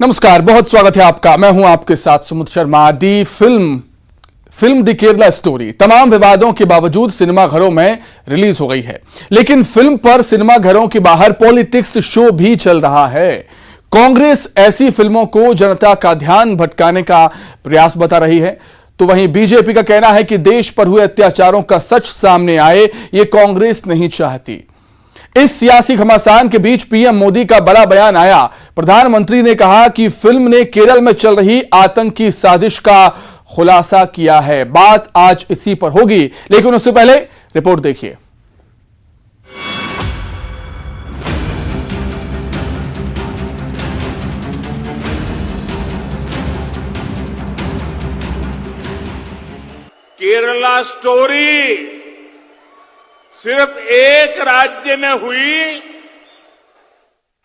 नमस्कार, बहुत स्वागत है आपका। मैं हूं आपके साथ सुमित शर्मा। दी फिल्म दी केरला स्टोरी तमाम विवादों के बावजूद सिनेमाघरों में रिलीज हो गई है, लेकिन फिल्म पर सिनेमाघरों के बाहर पॉलिटिक्स शो भी चल रहा है। कांग्रेस ऐसी फिल्मों को जनता का ध्यान भटकाने का प्रयास बता रही है, तो वहीं बीजेपी का कहना है कि देश पर हुए अत्याचारों का सच सामने आए, ये कांग्रेस नहीं चाहती। इस सियासी घमासान के बीच पीएम मोदी का बड़ा बयान आया। प्रधानमंत्री ने कहा कि फिल्म ने केरल में चल रही आतंकी साजिश का खुलासा किया है। बात आज इसी पर होगी, लेकिन उससे पहले रिपोर्ट देखिए। केरला स्टोरी सिर्फ एक राज्य में हुई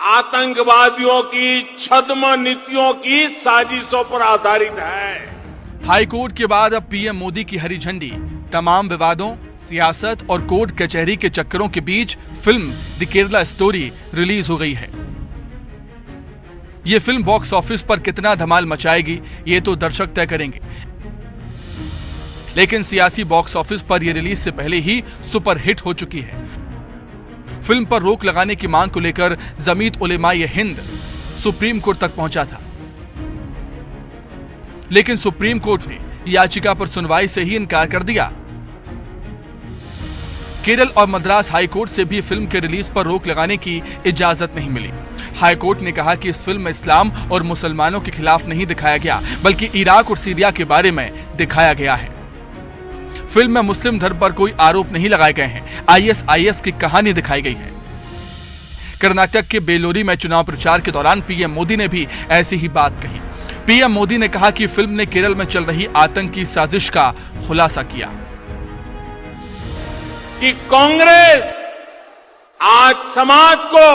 आतंकवादियों की छद्म नीतियों की साजिशों पर आधारित है। हाईकोर्ट के बाद अब पीएम मोदी की हरी झंडी। तमाम विवादों, सियासत और कोर्ट कचहरी के चक्करों के बीच फिल्म द केरला स्टोरी रिलीज हो गई है। यह फिल्म बॉक्स ऑफिस पर कितना धमाल मचाएगी, ये तो दर्शक तय करेंगे, लेकिन सियासी बॉक्स ऑफिस पर यह रिलीज से पहले ही सुपर हिट हो चुकी है। फिल्म पर रोक लगाने की मांग को लेकर जमीयत उलेमाए हिंद सुप्रीम कोर्ट तक पहुंचा था, लेकिन सुप्रीम कोर्ट ने याचिका पर सुनवाई से ही इनकार कर दिया। केरल और मद्रास हाई कोर्ट से भी फिल्म के रिलीज पर रोक लगाने की इजाजत नहीं मिली। हाई कोर्ट ने कहा कि इस फिल्म में इस्लाम और मुसलमानों के खिलाफ नहीं दिखाया गया, बल्कि इराक और सीरिया के बारे में दिखाया गया है। फिल्म में मुस्लिम धर्म पर कोई आरोप नहीं लगाए गए हैं। आईएसआईएस की कहानी दिखाई गई है। कर्नाटक के बेलोरी में चुनाव प्रचार के दौरान पीएम मोदी ने भी ऐसी ही बात कही। पीएम मोदी ने कहा कि फिल्म ने केरल में चल रही आतंकी साजिश का खुलासा किया कि कांग्रेस आज समाज को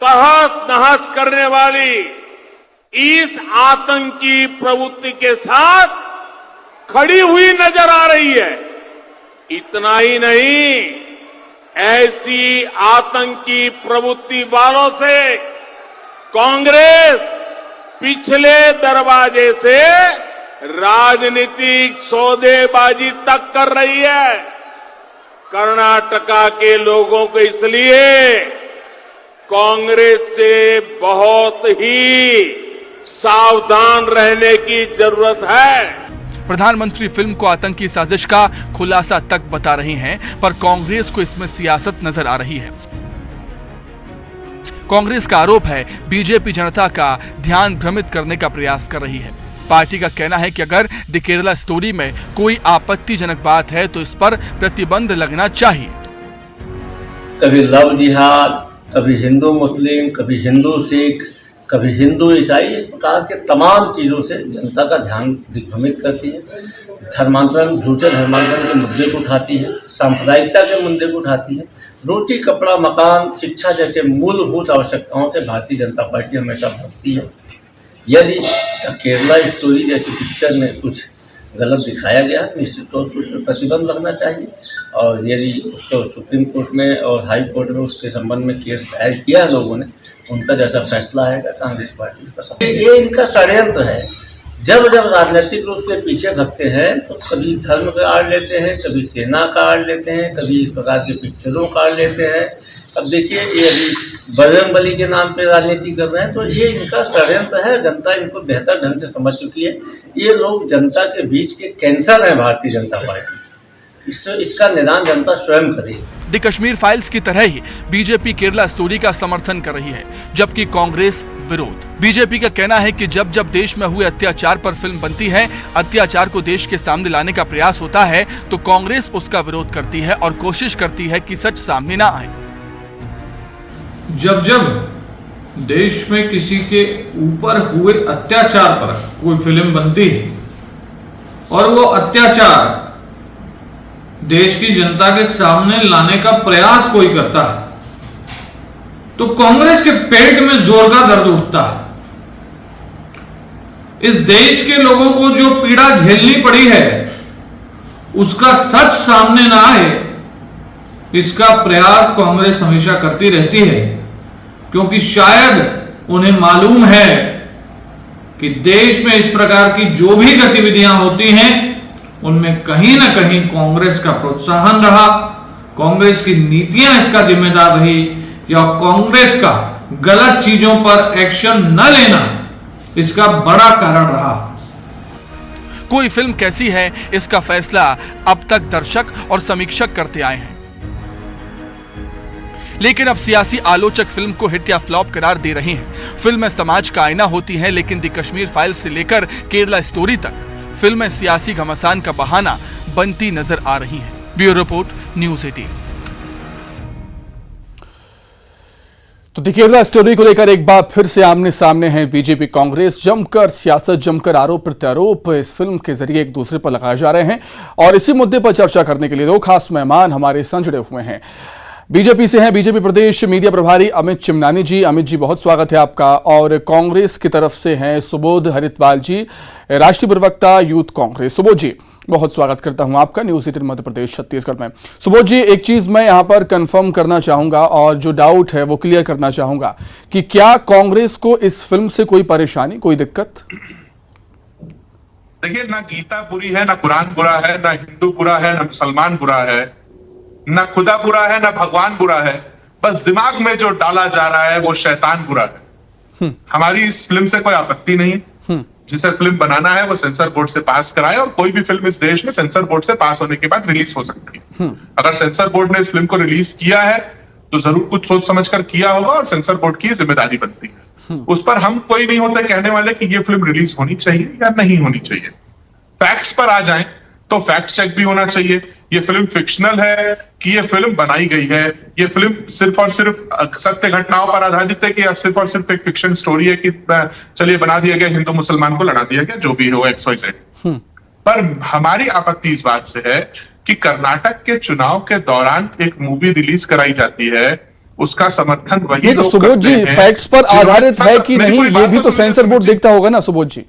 तहस नहस करने वाली इस आतंकी प्रवृत्ति के साथ खड़ी हुई नजर आ रही है। इतना ही नहीं, ऐसी आतंकी प्रवृत्ति वालों से कांग्रेस पिछले दरवाजे से राजनीतिक सौदेबाजी तक कर रही है। कर्नाटका के लोगों को इसलिए कांग्रेस से बहुत ही सावधान रहने की जरूरत है। प्रधानमंत्री फिल्म को आतंकी साजिश का खुलासा तक बता रही हैं, पर कांग्रेस को इसमें सियासत नजर आ रही है। कांग्रेस का आरोप है बीजेपी जनता का ध्यान भ्रमित करने का प्रयास कर रही है। पार्टी का कहना है कि अगर द केरला स्टोरी में कोई आपत्तिजनक बात है तो इस पर प्रतिबंध लगना चाहिए। कभी लव जिहाद, कभी हिंदू मुस्लिम, कभी हिंदू सिख, कभी हिंदू ईसाई, इस प्रकार के तमाम चीज़ों से जनता का ध्यान दिग्भ्रमित करती है। धर्मांतरण, झूठे धर्मांतरण के मुद्दे को उठाती है, सांप्रदायिकता के मुद्दे को उठाती है। रोटी, कपड़ा, मकान, शिक्षा जैसे मूलभूत आवश्यकताओं से भारतीय जनता पार्टी हमेशा भागती है। यदि केरला स्टोरी जैसी पिक्चर में कुछ गलत दिखाया गया, निश्चित तौर पर उस पर प्रतिबंध लगना चाहिए। और यदि उसको सुप्रीम कोर्ट में और हाई कोर्ट में उसके संबंध में केस दायर किया है लोगों ने, उनका जैसा फैसला आएगा कांग्रेस पार्टी उसका। ये इनका षड्यंत्र है। जब जब राजनीतिक रूप से पीछे भगते हैं तो कभी धर्म का आड़ लेते हैं, कभी सेना का आड़ लेते हैं, कभी इस प्रकार की पिक्चरों का आड़ लेते हैं। अब देखिए, ये अभी बजरंगबली के नाम पे राजनीति कर रहे हैं, तो ये इनका षड्यंत्र है। जनता इनको बेहतर ढंग से समझ चुकी है। ये लोग जनता के बीच के कैंसर है भारतीय जनता पार्टी। इसका निदान जनता स्वयं करेगी। द कश्मीर फाइल्स की तरह ही बीजेपी केरला स्टोरी का समर्थन कर रही है, जबकि कांग्रेस विरोध। बीजेपी का कहना है कि जब जब देश में हुए अत्याचार पर फिल्म बनती है, अत्याचार को देश के सामने लाने का प्रयास होता है, तो कांग्रेस उसका विरोध करती है और कोशिश करती है कि सच सामने ना आए। जब जब देश में किसी के ऊपर हुए अत्याचार पर कोई फिल्म बनती है और वो अत्याचार देश की जनता के सामने लाने का प्रयास कोई करता है, तो कांग्रेस के पेट में जोर का दर्द उठता है। इस देश के लोगों को जो पीड़ा झेलनी पड़ी है, उसका सच सामने ना आए, इसका प्रयास कांग्रेस हमेशा करती रहती है, क्योंकि शायद उन्हें मालूम है कि देश में इस प्रकार की जो भी गतिविधियां होती हैं उनमें कहीं ना कहीं कांग्रेस का प्रोत्साहन रहा, कांग्रेस की नीतियां इसका जिम्मेदार रही, या कांग्रेस का गलत चीजों पर एक्शन न लेना इसका बड़ा कारण रहा। कोई फिल्म कैसी है इसका फैसला अब तक दर्शक और समीक्षक करते आए हैं, लेकिन अब सियासी आलोचक फिल्म को हिट या फ्लॉप करार दे रहे हैं। फिल्में समाज का आईना होती हैं, लेकिन द कश्मीर फाइल्स से लेकर केरला स्टोरी तक फिल्में सियासी घमासान का बहाना बनती नजर आ रही हैं। Bureau report, news 18। तो द केरला स्टोरी को लेकर एक बार फिर से आमने सामने हैं बीजेपी कांग्रेस। जमकर सियासत, जमकर आरोप प्रत्यारोप इस फिल्म के जरिए एक दूसरे पर लगाए जा रहे हैं, और इसी मुद्दे पर चर्चा करने के लिए दो खास मेहमान हमारे संग जुड़े हुए हैं। बीजेपी से हैं बीजेपी प्रदेश मीडिया प्रभारी अमित चिमनानी जी। अमित जी, बहुत स्वागत है आपका। और कांग्रेस की तरफ से हैं सुबोध हरिद्वाल जी, राष्ट्रीय प्रवक्ता यूथ कांग्रेस। सुबोध जी, बहुत स्वागत करता हूं आपका न्यूज़ 18 मध्य प्रदेश छत्तीसगढ़ में। सुबोध जी, एक चीज मैं यहां पर कंफर्म करना चाहूंगा और जो डाउट है वो क्लियर करना चाहूंगा कि क्या कांग्रेस को इस फिल्म से कोई परेशानी, कोई दिक्कत? देखिए, ना गीता बुरी है, ना कुरान बुरा है, ना हिंदू बुरा है, ना मुसलमान बुरा है, ना खुदा बुरा है, ना भगवान बुरा है। बस दिमाग में जो डाला जा रहा है वो शैतान बुरा है। हमारी इस फिल्म से कोई आपत्ति नहीं है। जिसे फिल्म बनाना है वो सेंसर बोर्ड से पास कराए, और कोई भी फिल्म इस देश में सेंसर बोर्ड से पास होने के बाद रिलीज हो सकती है। अगर सेंसर बोर्ड ने इस फिल्म को रिलीज किया है तो जरूर कुछ सोच समझ कर किया होगा, और सेंसर बोर्ड की जिम्मेदारी बनती है। उस पर हम कोई नहीं होते कहने वाले कि ये फिल्म रिलीज होनी चाहिए या नहीं होनी चाहिए। फैक्ट्स पर आ जाएं तो फैक्ट चेक भी होना चाहिए। ये फिल्म फिक्शनल है कि ये फिल्म बनाई गई है, ये फिल्म सिर्फ और सिर्फ सत्य घटनाओं पर आधारित है, कि या सिर्फ और सिर्फ एक फिक्शन स्टोरी है कि चलिए बना दिया गया, हिंदू मुसलमान को लड़ा दिया गया, जो भी हो XYZ। पर हमारी आपत्ति इस बात से है कि कर्नाटक के चुनाव के दौरान एक मूवी रिलीज कराई जाती है, उसका समर्थन वही तो सुबोध जी, फैक्ट्स पर आधारित है कि नहीं, ये भी तो सेंसर बोर्ड देखता होगा ना सुबोध जी।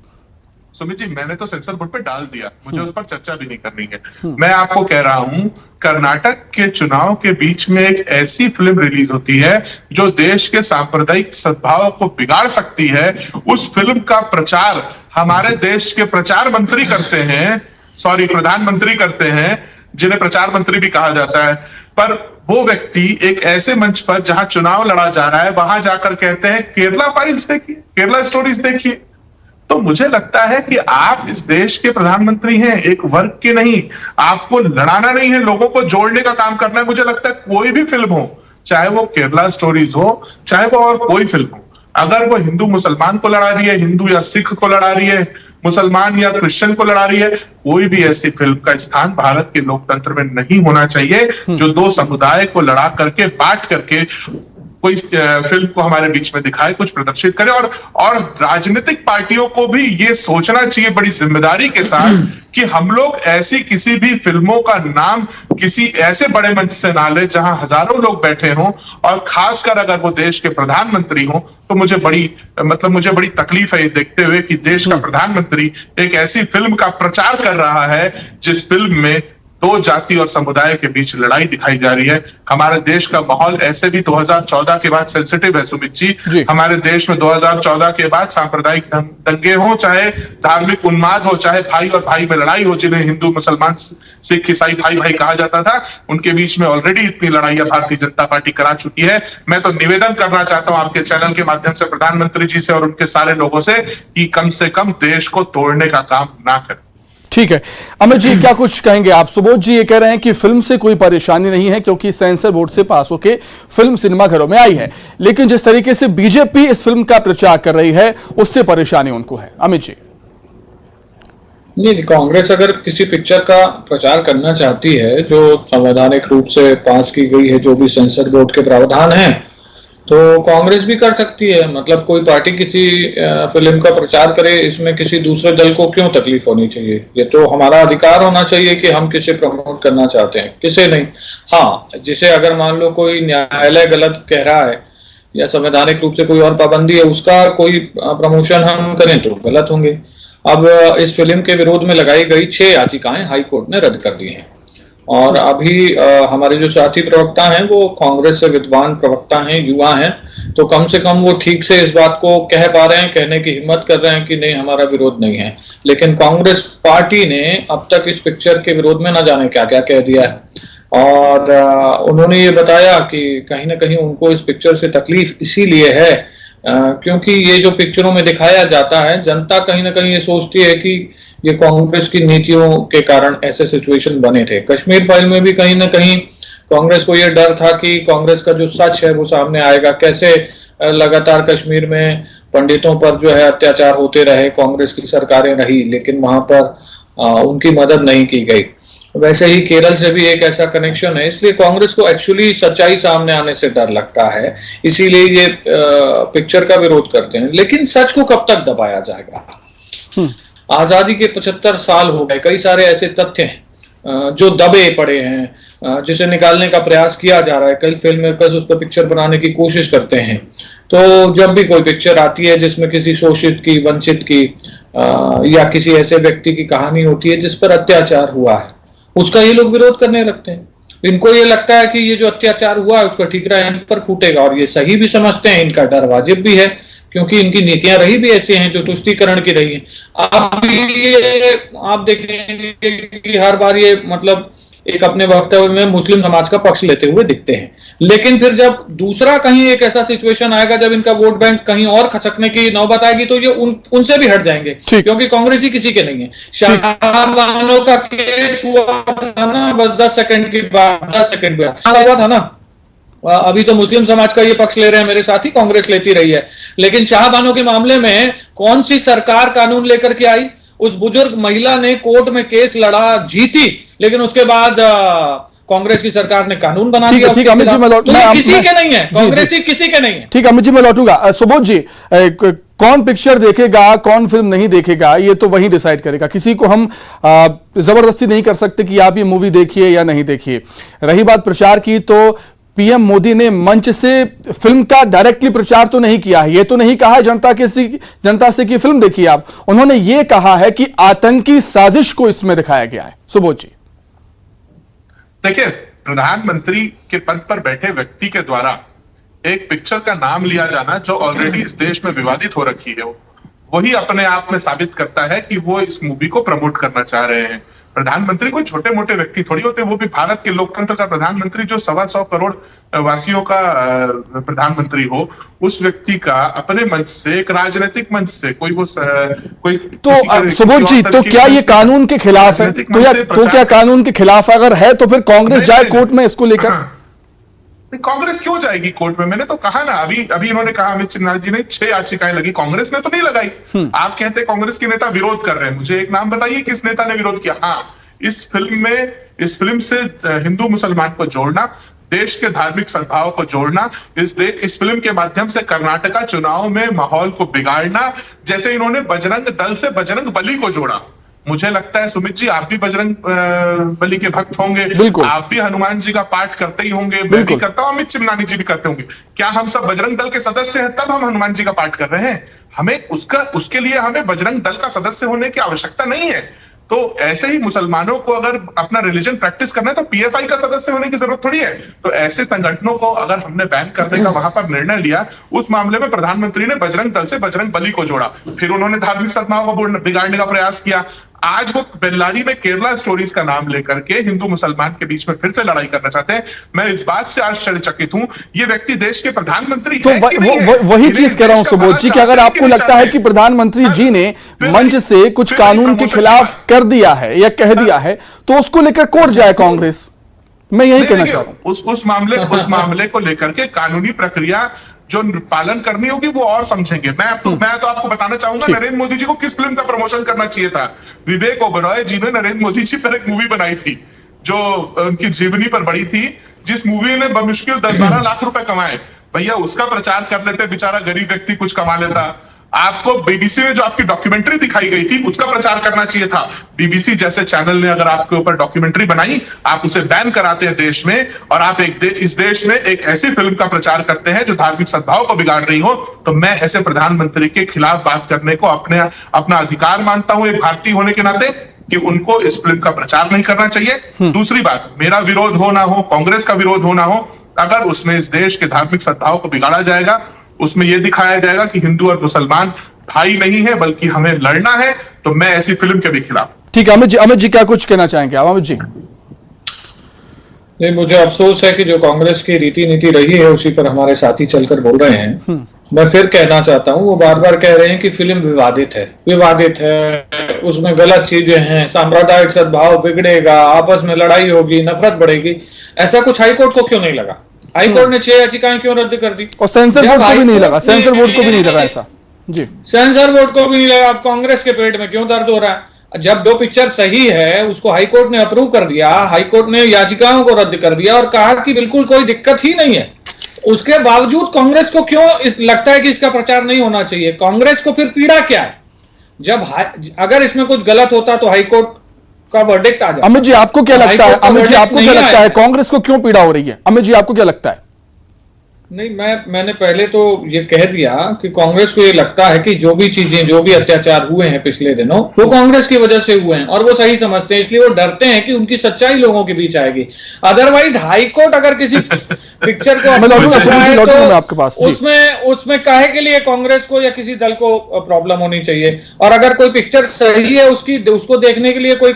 सुमित जी, मैंने तो सेंसर बोर्ड पे डाल दिया, मुझे उस पर चर्चा भी नहीं करनी है। मैं आपको कह रहा हूं, कर्नाटक के चुनाव के बीच में एक ऐसी फिल्म रिलीज होती है जो देश के सांप्रदायिक सद्भाव को बिगाड़ सकती है। उस फिल्म का प्रचार हमारे देश के प्रचार मंत्री करते हैं, प्रधानमंत्री करते हैं, जिन्हें प्रचार मंत्री भी कहा जाता है। पर वो व्यक्ति एक ऐसे मंच पर जहां चुनाव लड़ा जा रहा है, वहां जाकर कहते हैं केरला फाइल्स देखिए, केरला स्टोरीज देखिए। तो मुझे लगता है कि आप इस देश के प्रधानमंत्री हैं, एक वर्ग के नहीं। आपको लड़ाना नहीं है, लोगों को जोड़ने का काम करना है। मुझे लगता है कोई भी फिल्म हो, चाहे वो केरला स्टोरीज हो, चाहे वो और कोई फिल्म हो, अगर वो हिंदू मुसलमान को लड़ा रही है, हिंदू या सिख को लड़ा रही है, मुसलमान या क्रिश्चियन को लड़ा रही है, कोई भी ऐसी फिल्म का स्थान भारत के लोकतंत्र में नहीं होना चाहिए जो दो समुदाय को लड़ा करके, बांट करके कोई फिल्म को हमारे बीच में दिखाए, कुछ प्रदर्शित करे। और राजनीतिक पार्टियों को भी ये सोचना चाहिए बड़ी जिम्मेदारी के साथ कि हम लोग ऐसी किसी भी फिल्मों का नाम किसी ऐसे बड़े मंच से ना ले जहां हजारों लोग बैठे हों, और खासकर अगर वो देश के प्रधानमंत्री हों। तो मुझे बड़ी तकलीफ है ये देखते हुए कि देश का प्रधानमंत्री एक ऐसी फिल्म का प्रचार कर रहा है जिस फिल्म में दो जाति और समुदाय के बीच लड़ाई दिखाई जा रही है। हमारे देश का माहौल ऐसे भी 2014 के बाद सेंसिटिव है सुमित जी। हमारे देश में 2014 के बाद सांप्रदायिक दंगे हो, चाहे धार्मिक उन्माद हो, चाहे भाई और भाई में लड़ाई हो, जिन्हें हिंदू मुसलमान सिख ईसाई भाई भाई कहा जाता था, उनके बीच में ऑलरेडी इतनी लड़ाइयां भारतीय जनता पार्टी करा चुकी है। मैं तो निवेदन करना चाहता हूं आपके चैनल के माध्यम से प्रधानमंत्री जी से और उनके सारे लोगों से कि कम से कम देश को तोड़ने का काम ना करें। ठीक है अमित जी, क्या कुछ कहेंगे आप? सुबोध जी ये कह रहे हैं कि फिल्म से कोई परेशानी नहीं है क्योंकि सेंसर बोर्ड से पास होके फिल्म सिनेमाघरों में आई है, लेकिन जिस तरीके से बीजेपी इस फिल्म का प्रचार कर रही है उससे परेशानी उनको है। अमित जी, नहीं, कांग्रेस अगर किसी पिक्चर का प्रचार करना चाहती है जो संवैधानिक रूप से पास की गई है, जो भी सेंसर बोर्ड के प्रावधान हैं, तो कांग्रेस भी कर सकती है। मतलब कोई पार्टी किसी फिल्म का प्रचार करे, इसमें किसी दूसरे दल को क्यों तकलीफ होनी चाहिए? ये तो हमारा अधिकार होना चाहिए कि हम किसे प्रमोट करना चाहते हैं, किसे नहीं। हाँ, जिसे अगर मान लो कोई न्यायालय गलत कह रहा है या संवैधानिक रूप से कोई और पाबंदी है, उसका कोई प्रमोशन हम करें तो गलत होंगे। अब इस फिल्म के विरोध में लगाई गई 6 याचिकाएं हाई कोर्ट ने रद्द कर दी हैं, और अभी हमारे जो साथी प्रवक्ता हैं वो कांग्रेस से विद्वान प्रवक्ता हैं, युवा हैं, तो कम से कम वो ठीक से इस बात को कह पा रहे हैं, कहने की हिम्मत कर रहे हैं कि नहीं हमारा विरोध नहीं है। लेकिन कांग्रेस पार्टी ने अब तक इस पिक्चर के विरोध में न जाने क्या क्या कह दिया है। और उन्होंने ये बताया कि कहीं ना कहीं उनको इस पिक्चर से तकलीफ इसीलिए है क्योंकि ये जो पिक्चरों में दिखाया जाता है, जनता कहीं ना कहीं ये सोचती है कि ये कांग्रेस की नीतियों के कारण ऐसे सिचुएशन बने थे। कश्मीर फाइल में भी कहीं ना कहीं कांग्रेस को ये डर था कि कांग्रेस का जो सच है वो सामने आएगा, कैसे लगातार कश्मीर में पंडितों पर जो है अत्याचार होते रहे, कांग्रेस की सरकारें रही लेकिन वहां पर उनकी मदद नहीं की गई। वैसे ही केरल से भी एक ऐसा कनेक्शन है, इसलिए कांग्रेस को एक्चुअली सच्चाई सामने आने से डर लगता है, इसीलिए ये पिक्चर का विरोध करते हैं। लेकिन सच को कब तक दबाया जाएगा? आजादी के 75 साल हो गए, कई सारे ऐसे तथ्य हैं जो दबे पड़े हैं, जिसे निकालने का प्रयास किया जा रहा है। कई फिल्म मेकर्स उस पर पिक्चर बनाने की कोशिश करते हैं। तो जब भी कोई पिक्चर आती है जिसमें किसी शोषित की, वंचित की या किसी ऐसे व्यक्ति की कहानी होती है जिस पर अत्याचार हुआ है, उसका ये लोग विरोध करने लगते हैं। इनको ये लगता है कि ये जो अत्याचार हुआ है उसका ठीकरा इन पर फूटेगा, और ये सही भी समझते हैं, इनका डर वाजिब भी है क्योंकि इनकी नीतियां रही भी ऐसी हैं जो तुष्टीकरण की रही है। आप देखेंगे कि हर बार ये मतलब एक अपने वक्तव्य में मुस्लिम समाज का पक्ष लेते हुए दिखते हैं, लेकिन फिर जब दूसरा कहीं एक ऐसा सिचुएशन आएगा जब इनका वोट बैंक कहीं और खसकने की नौबत आएगी तो ये उनसे भी हट जाएंगे, क्योंकि कांग्रेस ही किसी के नहीं है। शाहबानो का केस हुआ था ना, बस 10 सेकंड की बात, 10 सेकंड हुआ था ना। अभी तो मुस्लिम समाज का ये पक्ष ले रहे हैं मेरे साथी, कांग्रेस लेती रही है, लेकिन शाहबानो के मामले में कौन सी सरकार कानून लेकर के आई? उस बुजुर्ग महिला ने कोर्ट में केस लड़ा, जीती, लेकिन उसके बाद कांग्रेस की सरकार ने कानून बना दिया। ठीक अमित जी, मैं किसी के नहीं है, कांग्रेस ही किसी के नहीं है। ठीक अमित जी, मैं लौटूंगा। सुबोध जी, कौन पिक्चर देखेगा, कौन फिल्म नहीं देखेगा, ये तो वही डिसाइड करेगा। किसी को हम जबरदस्ती नहीं कर सकते कि आप ये मूवी देखिए या नहीं देखिए। रही बात प्रचार की, तो पीएम मोदी ने मंच से फिल्म का डायरेक्टली प्रचार तो नहीं किया है, ये तो नहीं कहा है जनता से कि फिल्म देखिए आप। उन्होंने ये कहा है कि आतंकी साजिश को इसमें दिखाया गया है। सुबोध जी, देखिए, प्रधानमंत्री के पद पर बैठे व्यक्ति के द्वारा एक पिक्चर का नाम लिया जाना जो ऑलरेडी इस देश में विवादित हो रखी है, वही अपने आप में साबित करता है कि वो इस मूवी को प्रमोट करना चाह रहे हैं। प्रधानमंत्री कोई छोटे मोटे व्यक्ति थोड़ी होते, वो भी भारत के लोकतंत्र का प्रधानमंत्री जो 125 करोड़ वासियों का प्रधानमंत्री हो, उस व्यक्ति का अपने मंच से, एक राजनीतिक मंच से कोई तो सुबोध जी, तो क्या ये कानून के खिलाफ है? तो क्या कानून के खिलाफ अगर है तो फिर कांग्रेस जाए कोर्ट में इसको लेकर? कांग्रेस क्यों जाएगी कोर्ट में? मैंने तो कहा ना, अभी इन्होंने कहा, अमित चिन्नाल जी ने 6 याचिकाएं लगी, कांग्रेस ने तो नहीं लगाई। आप कहते हैं कांग्रेस के नेता विरोध कर रहे हैं, मुझे एक नाम बताइए किस नेता ने विरोध किया। हाँ, इस फिल्म से हिंदू मुसलमान को जोड़ना, देश के धार्मिक सद्भाव को जोड़ना, इस फिल्म के माध्यम से कर्नाटका चुनाव में माहौल को बिगाड़ना, जैसे इन्होंने बजरंग दल से बजरंग बली को जोड़ा। मुझे लगता है सुमित जी, आप भी बजरंग बली के भक्त होंगे, आप भी हनुमान जी का पाठ करते ही होंगे, मैं भी करता हूं, अमित चिन्नानी जी भी करते होंगे। क्या हम सब बजरंग दल के सदस्य हैं तब हम हनुमान जी का पाठ कर रहे हैं? हमें उसके लिए हमें बजरंग दल का सदस्य होने की आवश्यकता नहीं है। तो ऐसे ही मुसलमानों को अगर अपना रिलीजन प्रैक्टिस करना है तो पीएफआई का सदस्य होने की जरूरत थोड़ी है। तो ऐसे संगठनों को अगर हमने बैन करने का वहां पर निर्णय लिया, उस मामले में प्रधानमंत्री ने बजरंग दल से बजरंग बली को जोड़ा, फिर उन्होंने धार्मिक सद्भाव को बिगाड़ने का प्रयास किया। आज वो बेल्लारी में केरला स्टोरीज का नाम लेकर के हिंदू मुसलमान के बीच में फिर से लड़ाई करना चाहते हैं। मैं इस बात से आश्चर्यचकित हूं, ये व्यक्ति देश के प्रधानमंत्री तो वही चीज कह रहा हूं सुबोध जी, कि अगर आपको लगता है कि प्रधानमंत्री जी ने मंच से कुछ कानून के खिलाफ कर दिया है या कह दिया है, तो उसको लेकर कोर्ट जाए कांग्रेस। मैं यही कहना चाह रहा हूं। उस मामले को लेकर के कानूनी प्रक्रिया जो पालन करनी होगी वो और समझेंगे। मैं तो आपको बताना चाहूंगा नरेंद्र मोदी जी को किस फिल्म का प्रमोशन करना चाहिए था। विवेक ओबरॉय जी ने नरेंद्र मोदी जी पर एक मूवी बनाई थी जो उनकी जीवनी पर बड़ी थी, जिस मूवी ने बमुश्किल 10-12 लाख रुपए कमाए। भैया उसका प्रचार कर लेते, बेचारा गरीब व्यक्ति कुछ कमा लेता। आपको बीबीसी में जो आपकी डॉक्यूमेंट्री दिखाई गई थी उसका प्रचार करना चाहिए था। बीबीसी जैसे चैनल ने अगर आपके ऊपर डॉक्यूमेंट्री बनाई, आप उसे बैन कराते हैं देश में, और आप इस देश में एक ऐसी फिल्म का प्रचार करते हैं जो धार्मिक सद्भाव को बिगाड़ रही हो, तो मैं ऐसे प्रधानमंत्री के खिलाफ बात करने को अपना अधिकार मानता हूं एक भारतीय होने के नाते। कि उनको इस फिल्म का प्रचार नहीं करना चाहिए। दूसरी बात, मेरा विरोध हो ना हो, कांग्रेस का विरोध हो ना हो, अगर उसमें इस देश के धार्मिक सद्भाव को बिगाड़ा जाएगा, उसमें यह दिखाया जाएगा कि हिंदू और मुसलमान भाई नहीं है बल्कि हमें लड़ना है, तो मैं ऐसी फिल्म के भी खिलाफ। ठीक है अमित जी क्या कुछ कहना चाहेंगे आप? अमित जी। नहीं, मुझे अफसोस है कि जो कांग्रेस की रीति नीति रही है उसी पर हमारे साथी चलकर बोल रहे हैं। मैं फिर कहना चाहता हूं, वो बार बार कह रहे हैं कि फिल्म विवादित है, उसमें गलत चीजें हैं, सांप्रदायिक सद्भाव बिगड़ेगा, आपस में लड़ाई होगी, नफरत बढ़ेगी। ऐसा कुछ हाईकोर्ट को क्यों नहीं लगा? हाईकोर्ट ने 6 याचिकाएं क्यों रद्द कर दी? और सेंसर बोर्ड को भी नहीं लगा, सेंसर बोर्ड को भी नहीं लगा ऐसा जी, सेंसर बोर्ड को भी नहीं लगा। अब कांग्रेस के पेट में क्यों दर्द हो रहा है? जब दो पिक्चर सही है, उसको हाईकोर्ट ने अप्रूव कर दिया, हाईकोर्ट ने याचिकाओं को रद्द कर दिया और कहा कि बिल्कुल कोई दिक्कत ही नहीं है, उसके बावजूद कांग्रेस को क्यों लगता है कि इसका प्रचार नहीं होना चाहिए? कांग्रेस को फिर पीड़ा क्या है? अगर इसमें कुछ गलत होता तो हाईकोर्ट का वर्डिक्ट आ जाता। अमित जी आपको क्या लगता है? अमित जी आपको क्या लगता है कांग्रेस को क्यों पीड़ा हो रही है? अमित जी आपको क्या लगता है? नहीं, मैंने पहले तो ये कह दिया कि कांग्रेस को ये लगता है कि जो भी चीजें, जो भी अत्याचार हुए हैं पिछले दिनों, वो कांग्रेस की वजह से हुए हैं और वो सही समझते हैं, इसलिए वो डरते हैं कि उनकी सच्चाई लोगों के बीच आएगी। अदरवाइज हाईकोर्ट अगर किसी पिक्चर को तो आपके पास उसमें काहे के लिए कांग्रेस को या किसी दल को प्रॉब्लम होनी चाहिए? और अगर कोई पिक्चर सही है उसको देखने के लिए कोई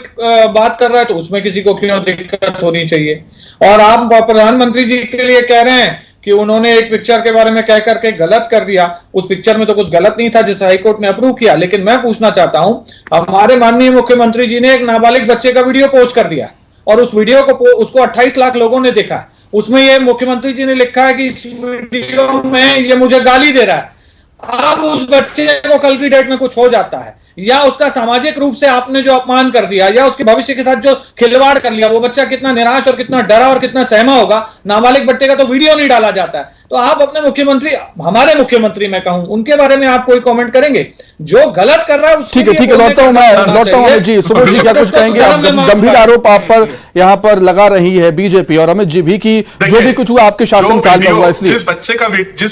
बात कर रहा है तो उसमें किसी को क्यों दिक्कत होनी चाहिए? और आप प्रधानमंत्री जी के लिए कह रहे हैं कि उन्होंने एक पिक्चर के बारे में कह करके गलत कर दिया। उस पिक्चर में तो कुछ गलत नहीं था जिसे हाईकोर्ट ने अप्रूव किया। लेकिन मैं पूछना चाहता हूं, हमारे माननीय मुख्यमंत्री जी ने एक नाबालिग बच्चे का वीडियो पोस्ट कर दिया और उस वीडियो को उसको 28 लाख लोगों ने देखा। उसमें ये मुख्यमंत्री जी ने लिखा है कि इस वीडियो में ये मुझे गाली दे रहा है। अब उस बच्चे को कल की डेट में कुछ हो जाता है या उसका सामाजिक रूप से आपने जो अपमान कर दिया या उसके भविष्य के साथ जो खिलवाड़ कर लिया, वो बच्चा कितना निराश और कितना डरा और कितना सहमा होगा। नाबालिग बच्चे का तो वीडियो नहीं डाला जाता है। तो आप अपने मुख्यमंत्री, हमारे मुख्यमंत्री मैं कहूं, उनके बारे में आप कोई कमेंट करेंगे? जो गलत कर रहा है ठीक है लौटता हूं जी। सुबोध जी क्या कुछ कहेंगे? आप गंभीर आरोप आप पर यहाँ पर लगा रही है बीजेपी और अमित जी भी कि जो भी कुछ हुआ आपके शासनकाल में हुआ, इसलिए जिस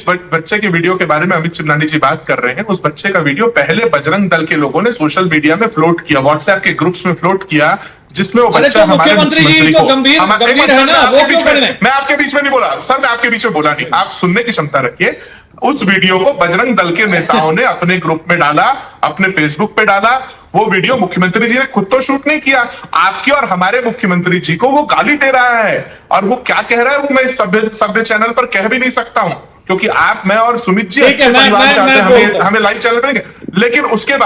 बच्चे के वीडियो के बारे में अमित चिमनानी जी बात कर रहे हैं, उस बच्चे का वीडियो पहले बजरंग दल के लोगों ने सोशल मीडिया में फ्लोट किया, व्हाट्सएप के ग्रुप्स में फ्लोट किया, जिसमें वो बच्चा हमारे मुख्यमंत्री जी को गंभीर है ना, वो क्यों कर रहे हैं? मैं आपके बीच में नहीं बोला सर, मैं आपके बीच में बोला नहीं, आप सुनने की क्षमता रखिए। उस वीडियो को बजरंग दल के नेताओं ने अपने ग्रुप में डाला, अपने फेसबुक पे डाला। वो वीडियो मुख्यमंत्री जी ने खुद तो शूट नहीं किया, आपके और हमारे मुख्यमंत्री जी को वो गाली दे रहा है। और वो क्या कह रहा है वो मैं सभ्य चैनल पर कह भी नहीं सकता हूं, क्योंकि आप, मैं और सुमित जी अच्छे परिवार से आते हैं, हमें लाइव चैनल पर। लेकिन उसके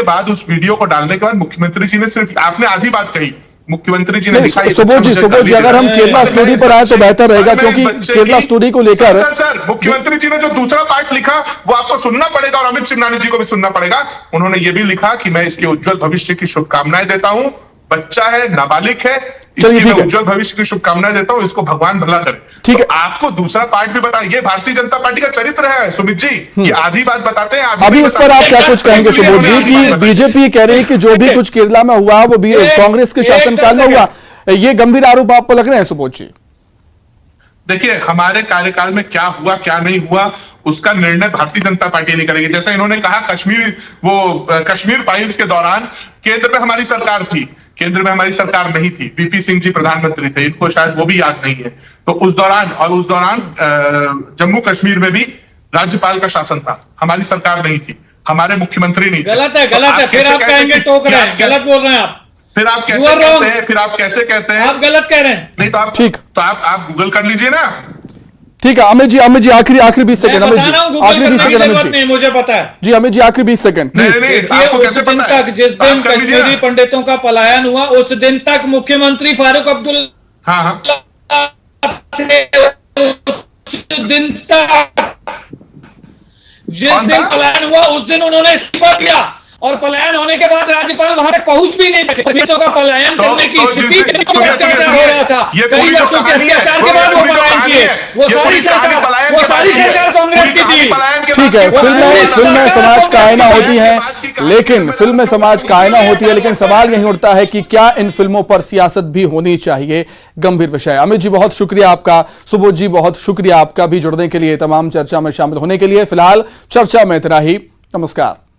बाद उस वीडियो को डालने के बाद मुख्यमंत्री जी ने सिर्फ, आपने आधी बात कही, मुख्यमंत्री जी ने लिखा। सुबोध जी अगर हम केरला स्टोरी पर आए तो बेहतर रहेगा, क्योंकि केरला स्टोरी को लेकर सर मुख्यमंत्री जी ने जो दूसरा पार्ट लिखा वो आपको सुनना पड़ेगा और अमित चिमनानी जी को भी सुनना पड़ेगा। उन्होंने ये भी लिखा कि मैं इसके उज्जवल भविष्य की शुभकामनाएं देता हूं, बच्चा है, नाबालिग है, इसकी मैं उज्जवल भविष्य की शुभकामनाएं देता हूं, इसको भगवान भला करे। ठीक है, आपको दूसरा पार्ट भी बताया। ये भारतीय जनता पार्टी का चरित्र है सुमित जी, ये आधी बात बताते हैं, अभी इस पर आप क्या कुछ कहेंगे सुबोध जी कि बीजेपी कह रही है कि जो भी कुछ केरला में हुआ वो कांग्रेस के शासनकाल में हुआ, ये गंभीर आरोप आपको लग रहे हैं सुबोध जी? देखिए, हमारे कार्यकाल में क्या हुआ क्या नहीं हुआ उसका निर्णय भारतीय जनता पार्टी नहीं करेगी। जैसा इन्होंने कहा कश्मीर फाइल्स के दौरान केंद्र में हमारी सरकार थी, केंद्र में हमारी सरकार नहीं थी, वीपी सिंह जी प्रधानमंत्री थे, इनको शायद वो भी याद नहीं है। तो उस दौरान जम्मू कश्मीर में भी राज्यपाल का शासन था, हमारी सरकार नहीं थी, हमारे मुख्यमंत्री नहीं थे। गलत है, फिर आप कहेंगे टोक रहे हैं, गलत बोल रहे हैं आप। फिर आप कैसे कहते हैं? आप गलत कह रहे हैं। नहीं तो आप ठीक, तो आप गूगल कर लीजिए ना। ठीक है अमित जी आखिरी 20 सेकंड। अमित जी आखिरी 20 सेकंड। अमित जी मुझे पता है जी, अमित जी आखिरी 20 सेकंड तक जिस दिन कश्मीरी पंडितों का पलायन हुआ उस दिन तक मुख्यमंत्री फारूक अब्दुल्ला दिन तक, जिस दिन पलायन हुआ उस दिन उन्होंने इस्तीफा दिया और पलायन होने के बाद राज्यपाल वहां तक पहुंच भी नहीं पाए। पंडितों का पलायन करने की स्थिति हो रहा था, कई वर्षों के अत्याचार के बाद वो पलायन किए। वो सारी सरकार कांग्रेस की थी। ठीक है, फिल्म में समाज का आईना होती है, लेकिन फिल्म में समाज का आईना होती है, लेकिन सवाल यही उठता है कि क्या इन फिल्मों पर सियासत भी होनी चाहिए? गंभीर विषय। अमित जी बहुत शुक्रिया आपका, सुबोध जी बहुत शुक्रिया आपका भी जुड़ने के लिए, तमाम चर्चा में शामिल होने के लिए। फिलहाल चर्चा में इतना ही, नमस्कार।